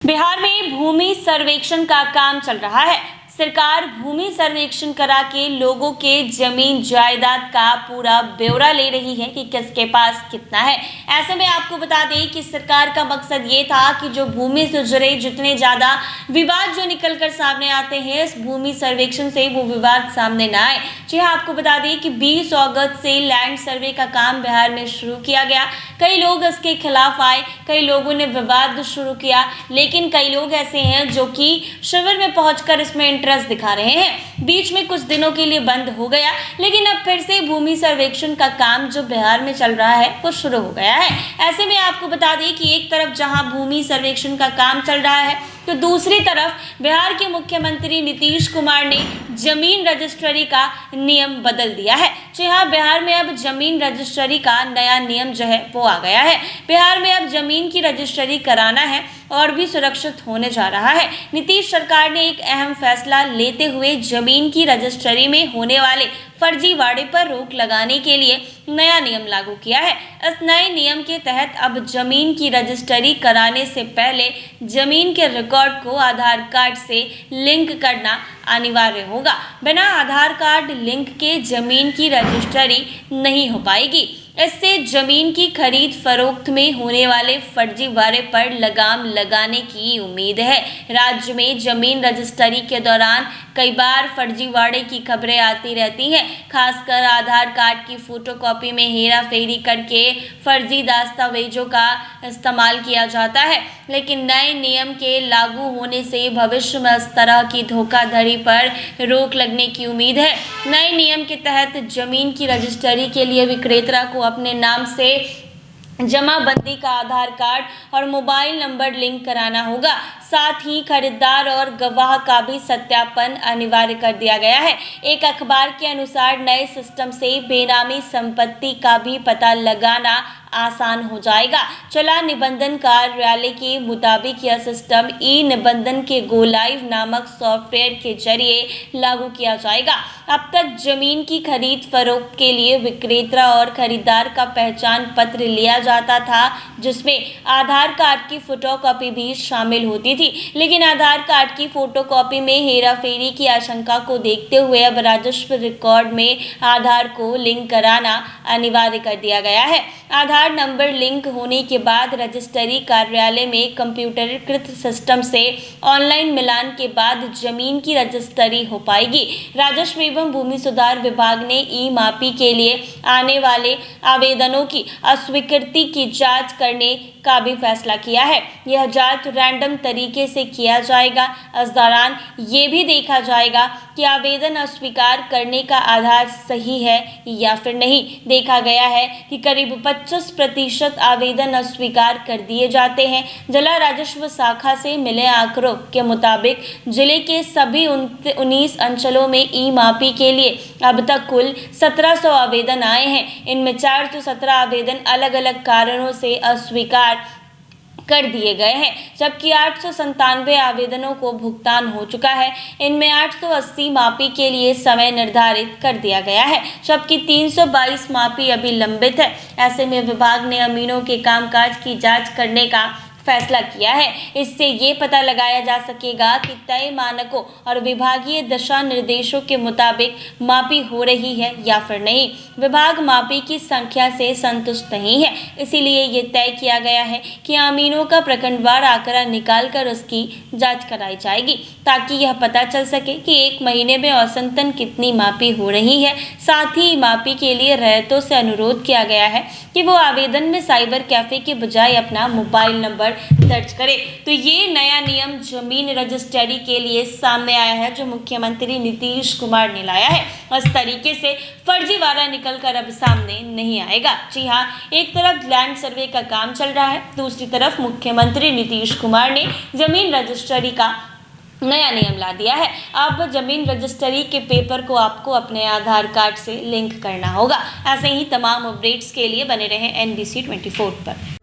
बिहार में भूमि सर्वेक्षण का काम चल रहा है। सरकार भूमि सर्वेक्षण करा के लोगों के जमीन जायदाद का पूरा ब्यौरा ले रही है कि किसके पास कितना है। ऐसे में आपको बता दें कि सरकार का मकसद ये था कि जो भूमि से जुड़े जितने ज्यादा विवाद जो निकल कर सामने आते हैं, इस भूमि सर्वेक्षण से वो विवाद सामने न आए। जी हाँ, आपको बता दें कि 20 अगस्त से लैंड सर्वे का काम बिहार में शुरू किया गया। कई लोग इसके खिलाफ आए, कई लोगों ने विवाद शुरू किया, लेकिन कई लोग ऐसे हैं जो कि शिविर में पहुंचकर इसमें इंटरेस्ट दिखा रहे हैं। बीच में कुछ दिनों के लिए बंद हो गया, लेकिन अब फिर से भूमि सर्वेक्षण का काम जो बिहार में चल रहा है वो शुरू हो गया है। ऐसे में आपको बता दें कि एक तरफ जहां भूमि सर्वेक्षण का काम चल रहा है, तो दूसरी तरफ बिहार के मुख्यमंत्री नीतीश कुमार ने जमीन रजिस्ट्री का नियम बदल दिया है। जी हाँ, बिहार में अब जमीन रजिस्ट्री का नया नियम जो है वो आ गया है। बिहार में अब जमीन की रजिस्ट्री कराना है और भी सुरक्षित होने जा रहा है। नीतीश सरकार ने एक अहम फैसला लेते हुए जमीन की रजिस्ट्री में होने वाले फर्जीवाड़े पर रोक लगाने के लिए नया नियम लागू किया है। इस नए नियम के तहत अब जमीन की रजिस्ट्री कराने से पहले जमीन के रिकॉर्ड को आधार कार्ड से लिंक करना अनिवार्य होगा। बिना आधार कार्ड लिंक के जमीन की रजिस्ट्री नहीं हो पाएगी। इससे जमीन की खरीद फरोख्त में होने वाले फर्जीवाड़े पर लगाम लगाने की उम्मीद है। राज्य में जमीन रजिस्ट्री के दौरान कई बार फर्जीवाड़े की खबरें आती रहती हैं, खासकर आधार कार्ड की फोटोकॉपी में हेरा फेरी करके फर्जी दस्तावेजों का इस्तेमाल किया जाता है। लेकिन नए नियम के लागू होने से भविष्य में इस तरह की धोखाधड़ी पर रोक लगने की उम्मीद है। नए नियम के तहत जमीन की रजिस्ट्री के लिए विक्रेता को अपने नाम से जमाबंदी का आधार कार्ड और मोबाइल नंबर लिंक कराना होगा। साथ ही खरीदार और गवाह का भी सत्यापन अनिवार्य कर दिया गया है। एक अखबार के अनुसार नए सिस्टम से बेनामी संपत्ति का भी पता लगाना आसान हो जाएगा। चला निबंधन कार्यालय के मुताबिक यह सिस्टम ई निबंधन के गो लाइव नामक सॉफ्टवेयर के जरिए लागू किया जाएगा। अब तक जमीन की खरीद फरोख्त के लिए विक्रेता और खरीदार का पहचान पत्र लिया जाता था, जिसमें आधार कार्ड की फोटोकॉपी भी शामिल होती थी। लेकिन आधार कार्ड की फोटोकॉपी में हेराफेरी की आशंका को देखते हुए अब राजस्व रिकॉर्ड में आधार को लिंक कराना अनिवार्य कर दिया गया है। आधार नंबर लिंक होने के बाद रजिस्ट्री कार्यालय में कंप्यूटरीकृत सिस्टम से ऑनलाइन मिलान के बाद जमीन की रजिस्ट्री हो पाएगी। राजस्व एवं भूमि सुधार विभाग ने ई मापी के लिए आने वाले आवेदनों की अस्वीकृति की जांच करने का भी फैसला किया है। यह जांच रैंडम तरीके से किया जाएगा। इस दौरान ये भी देखा जाएगा कि आवेदन अस्वीकार करने का आधार सही है या फिर नहीं। देखा गया है कि करीब 25% आवेदन अस्वीकार कर दिए जाते हैं। जिला राजस्व शाखा से मिले आंकड़ों के मुताबिक जिले के सभी 19 अंचलों में ई मापी के लिए अब तक कुल 1700 आवेदन आए हैं। इनमें 417 आवेदन अलग अलग कारणों से अस्वीकार कर दिए गए हैं, जबकि 897 आवेदनों को भुगतान हो चुका है। इनमें 880 मापी के लिए समय निर्धारित कर दिया गया है, जबकि 322 मापी अभी लंबित है। ऐसे में विभाग ने अमीनों के कामकाज की जांच करने का फैसला किया है। इससे ये पता लगाया जा सकेगा कि तय मानकों और विभागीय दिशा निर्देशों के मुताबिक मापी हो रही है या फिर नहीं। विभाग मापी की संख्या से संतुष्ट नहीं है, इसीलिए ये तय किया गया है कि अमीनों का प्रखंडवार आंकड़ा निकालकर उसकी जांच कराई जाएगी, ताकि यह पता चल सके कि एक महीने में औसतन कितनी मापी हो रही है। साथ ही मापी के लिए रैयतों से अनुरोध किया गया है कि वो आवेदन में साइबर कैफे के बजाय अपना मोबाइल नंबर दर्ज करें। तो ये नया नियम जमीन रजिस्ट्री के लिए सामने आया है, जो मुख्यमंत्री नीतीश कुमार ने लाया है। इस तरीके से फर्जीवाड़ा निकलकर अब सामने नहीं आएगा। जी हाँ, एक तरफ लैंड सर्वे का काम चल रहा है, दूसरी तरफ मुख्यमंत्री नीतीश कुमार ने जमीन रजिस्ट्री का नया नियम ला दिया है। अब जमीन रजिस्ट्री के पेपर को आपको अपने आधार कार्ड से लिंक करना होगा। ऐसे ही तमाम अपडेट्स के लिए बने रहें NBC 24 पर।